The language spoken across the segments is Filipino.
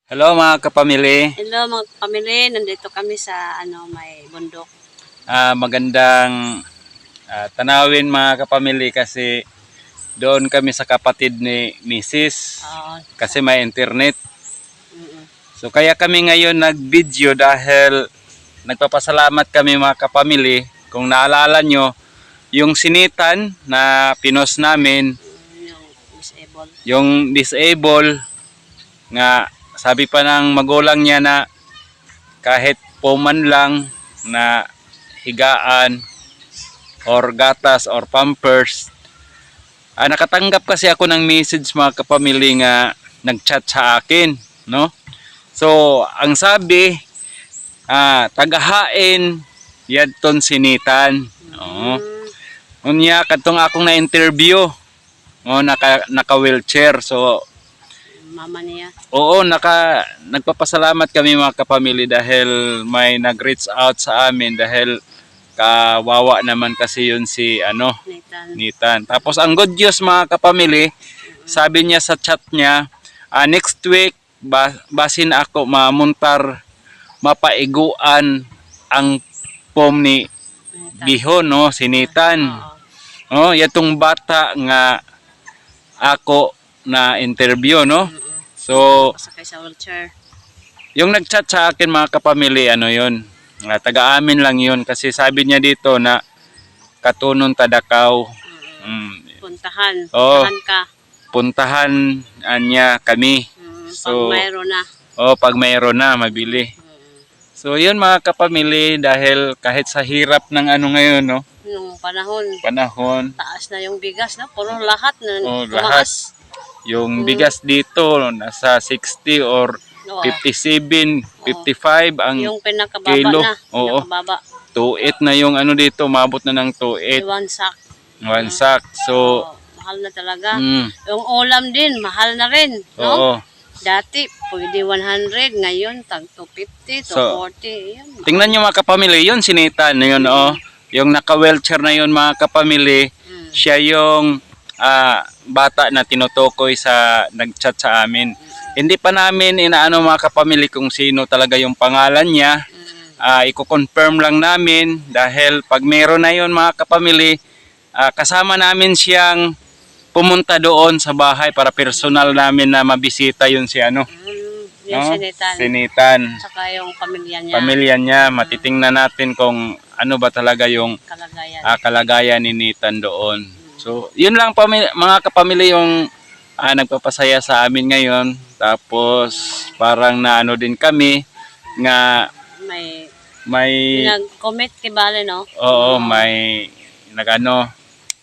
Hello mga kapamilya. Hello mga pamilya, nandito kami sa may bundok. Magandang tanawin mga kapamilya kasi doon kami sa kapatid ni Mrs. Kasi may internet. So kaya kami ngayon nag-video dahil nagpapasalamat kami mga kapamilya. Kung naalala nyo, yung sinitan na pinos namin, yung disable nga sabi pa ng magulang niya na kahit puman lang na higaan or gatas or pampers, nakatanggap kasi ako ng message mga kapamilya nga nagchat sa akin, no? So ang sabi, tagahain yadton sinitan, no? Unya kadtong akong na interview, naka wheelchair. So Mama niya. oo, nagpapasalamat kami mga kapamilya dahil may nag-reach out sa amin dahil kawawa naman kasi yun si Nitan. Tapos ang good news mga kapamilya, sabi niya sa chat niya, next week basin ako mamuntar mapaiguan ang pom ni Bihon, no, si Nitan. Yatong bata nga ako na interview, no. So, pasakay sa wheelchair. Yung nagchat sa akin mga kapamilya, yun, taga-amin lang yun kasi sabi niya dito na katunon tadakaw. Puntahan. Puntahan ka. Puntahan niya kami. So, pag mayroon na. Pag mayroon na, mabili. So, yun mga kapamilya, dahil kahit sa hirap ng ngayon, no? Nung panahon. Taas na yung bigas, no? Puro lahat na lahat. Yung bigas dito nasa 60 or 57, 55 ang yung pinakababa kilo. Na. Pinakababa. 2.8 na yung dito, mabot na ng 2.8. One sack. So, mahal na talaga. Yung ulam din, mahal na rin, no? Oo. Dati, pwede 100, ngayon tag 250, 240. Yan. Tingnan nyo mga kapamilya, yun sinitan na yun, yung naka-wheelchair na yun mga kapamilya, siya yung bata na tinutukoy sa nagchat sa amin. Hindi pa namin inaano mga kapamilya kung sino talaga yung pangalan niya. Iko-confirm lang namin dahil pag meron na yun mga kapamilya, kasama namin siyang pumunta doon sa bahay para personal namin na mabisita yun si yung Sinitan. Saka yung pamilya niya. Matitingnan natin kung ano ba talaga yung kalagayan ni Nitan doon. So, yun lang mga kapamilya yung nagpapasaya sa amin ngayon. Tapos, parang naano din kami nga may nag-comment kay Bale, no? Oo, may nagano.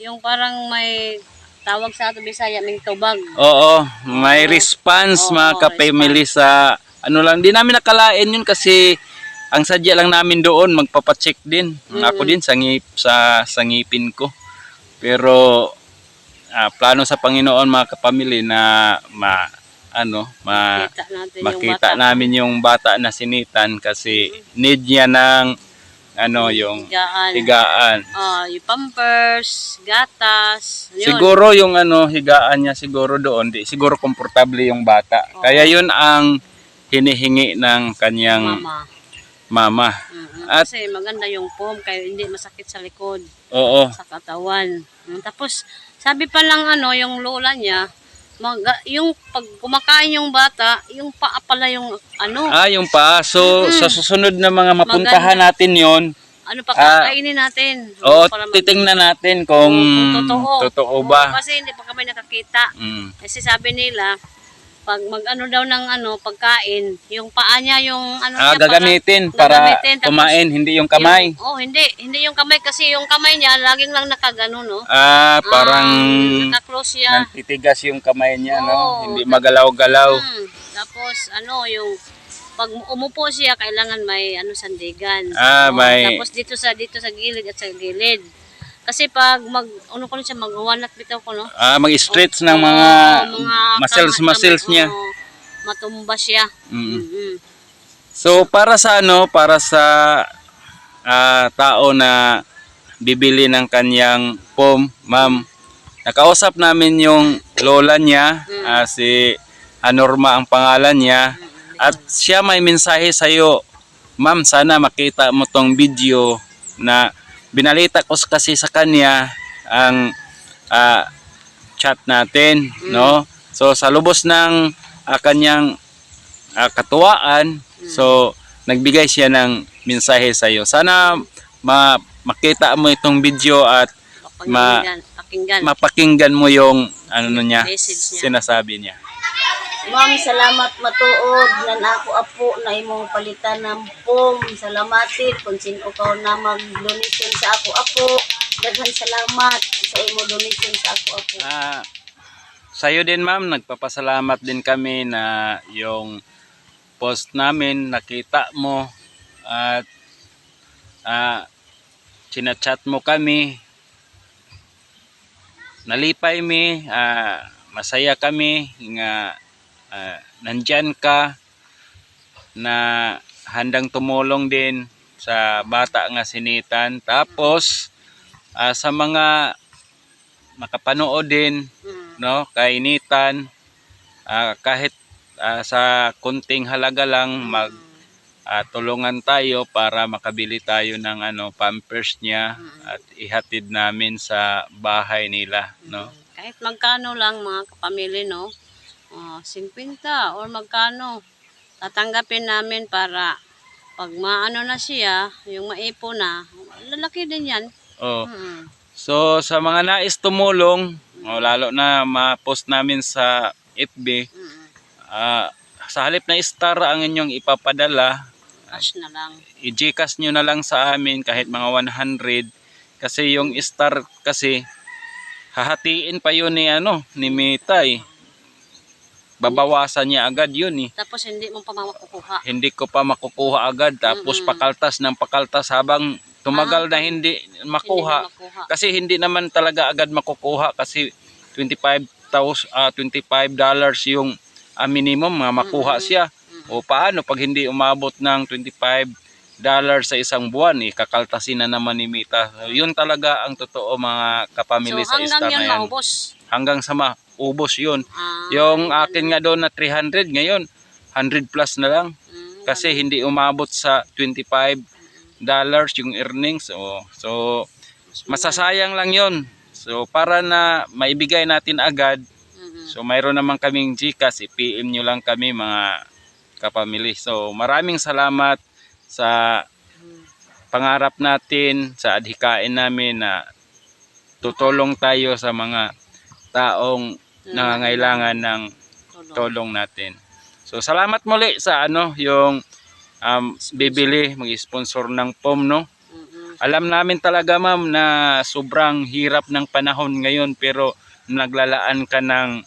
Yung parang may tawag sa ato Bisaya, may tubag. Oo, may response mga kapamilya sa lang. Di namin nakalain yun kasi ang sadya lang namin doon magpapacheck din. Ako din sa ngipin ko. Pero plano sa Panginoon mga kapamilya na makita namin yung bata na sinitan kasi need niya ng yung higaan. Yung pampers, gatas. Yun. Siguro yung higaan niya siguro doon, di siguro komportable yung bata. Kaya yun ang hinihingi ng kanyang mama. Kasi maganda yung pom kaya hindi masakit sa likod. Oo. Sa katawan. Tapos sabi pa lang yung lola niya, yung pag kumakain yung bata, yung paa pala yung yung paa. So sa susunod na mga mapuntahan natin yon, kakainin natin. Titingnan natin kung totoo ba. Kasi hindi pa kami nakakita. Kasi sabi nila, pag daw ng pagkain, yung paa niya yung gagamitin para kumain, hindi yung kamay. Hindi yung kamay kasi yung kamay niya laging lang nakagano, no? Parang naka-close siya. Nantitigas yung kamay niya, no? Hindi magalaw-galaw. Tapos yung pag umupo siya kailangan may sandigan. May tapos dito sa gilid at sa gilid. Kasi pag magwanat bitaw ko, no? Mag-stretch ng mga muscles niya. Matumba siya. So para sa tao na bibili ng kanyang pom, ma'am, nakausap namin yung lola niya, si Norma ang pangalan niya. At siya may mensahe sa iyo. Ma'am, sana makita mo tong video na binalita ko kasi sa kanya ang chat natin, no? So sa lubos ng kanyang katuwaan, so nagbigay siya ng mensahe sa iyo. Sana makita mo itong video at mapakinggan mo yung niya, Message niya. sinasabi niya. Ma'am, salamat matuod nan ako apo na imong palitan ng pom. Salamatin kung sino ka na mag-donation sa ako apo. Daghan salamat sa imong donation sa ako apo. Sa'yo din ma'am, nagpapasalamat din kami na yung post namin nakita mo at chinachat mo kami. Nalipay mi, masaya kami nga nandyan ka na handang tumulong din sa bata nga sinitan. Tapos sa mga makapanood din, no, kay Nitan, kahit sa kunting halaga lang tulungan tayo para makabili tayo ng pampers niya at ihatid namin sa bahay nila, no. Kahit magkano lang mga kapamilya, no? 50 or magkano tatanggapin namin para pag maano na siya, yung maipo na, lalaki din yan. Oh. So sa mga nais tumulong, lalo na ma-post namin sa FB, sa halip na star ang inyong ipapadala, Cash na lang. i-Gcash nyo na lang sa amin kahit mga 100, kasi yung star kasi hahatiin pa yun ni Mitay. Babawasan niya agad yun eh. Tapos hindi mo pa makukuha. Hindi ko pa makukuha agad, tapos pakaltas ng pakaltas habang tumagal na hindi makuha. Kasi hindi naman talaga agad makukuha kasi $25 yung minimum makuha siya. O paano pag hindi umabot ng $25 sa isang buwan, kakaltasin na naman ni Mita. So, yun talaga ang totoo mga kapamilya sa Star na yan. Maubos. Hanggang sa maubos yun. Yung akin nga doon na 300, ngayon 100 plus na lang. Kasi hindi umabot sa $25 yung earnings. So masasayang lang yun. So para na maibigay natin agad, so mayroon naman kaming Gcash, i-PM nyo lang kami mga kapamilya. So maraming salamat sa pangarap natin, sa adhikain namin na tutulong tayo sa mga taong nangangailangan ng tulong natin. So salamat muli sa yung bibili, mag-sponsor ng POM, no. Alam namin talaga ma'am na sobrang hirap ng panahon ngayon, pero naglalaan ka ng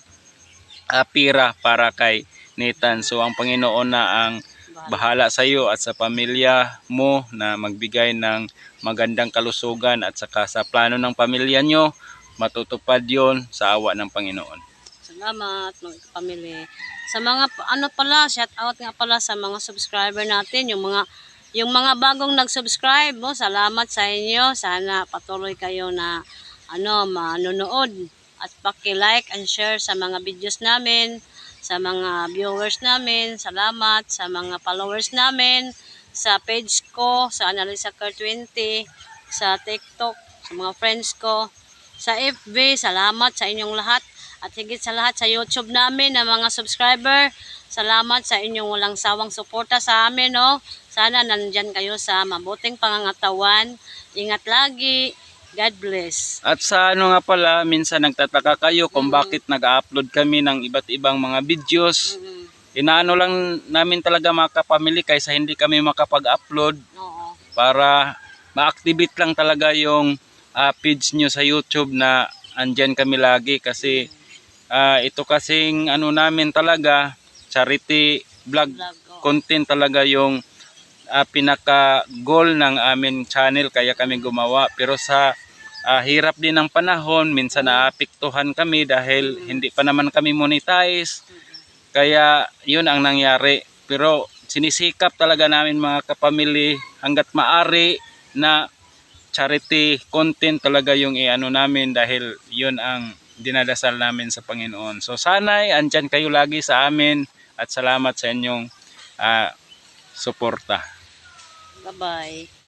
pira para kay Nathan. So ang Panginoon na ang bahala sa iyo at sa pamilya mo na magbigay ng magandang kalusugan, at saka sa plano ng pamilya nyo matutupad yon sa awa ng Panginoon. Salamat mga kapamilya. Sa mga shout out nga pala sa mga subscriber natin, yung mga bagong nag-subscribe, salamat sa inyo. Sana patuloy kayo na manonood at paki-like and share sa mga videos namin, sa mga viewers namin. Salamat sa mga followers namin sa page ko, sa Analisa Car 20, sa TikTok, sa mga friends ko, sa FB. Salamat sa inyong lahat. At higit sa lahat sa YouTube namin na mga subscriber, salamat sa inyong walang sawang suporta sa amin, no. Sana nandyan kayo sa mabuting pangangatawan. Ingat lagi. God bless. At sa nga pala, minsan nagtataka kayo kung bakit nag-upload kami ng iba't ibang mga videos. Inaano lang namin talaga mga kapamilya kaysa hindi kami makapag-upload, para ma-activate lang talaga yung page nyo sa YouTube na andyan kami lagi. Kasi ito kasing namin talaga, charity vlog content talaga yung pinaka goal ng amin channel, kaya kami gumawa. Pero sa hirap din ng panahon, minsan naapektuhan kami dahil hindi pa naman kami monetize, kaya yun ang nangyari. Pero sinisikap talaga namin mga kapamilya hanggat maari na charity content talaga yung namin, dahil yun ang dinadasal namin sa Panginoon. So sana'y andyan kayo lagi sa amin, at salamat sa inyong suporta. Bye-bye.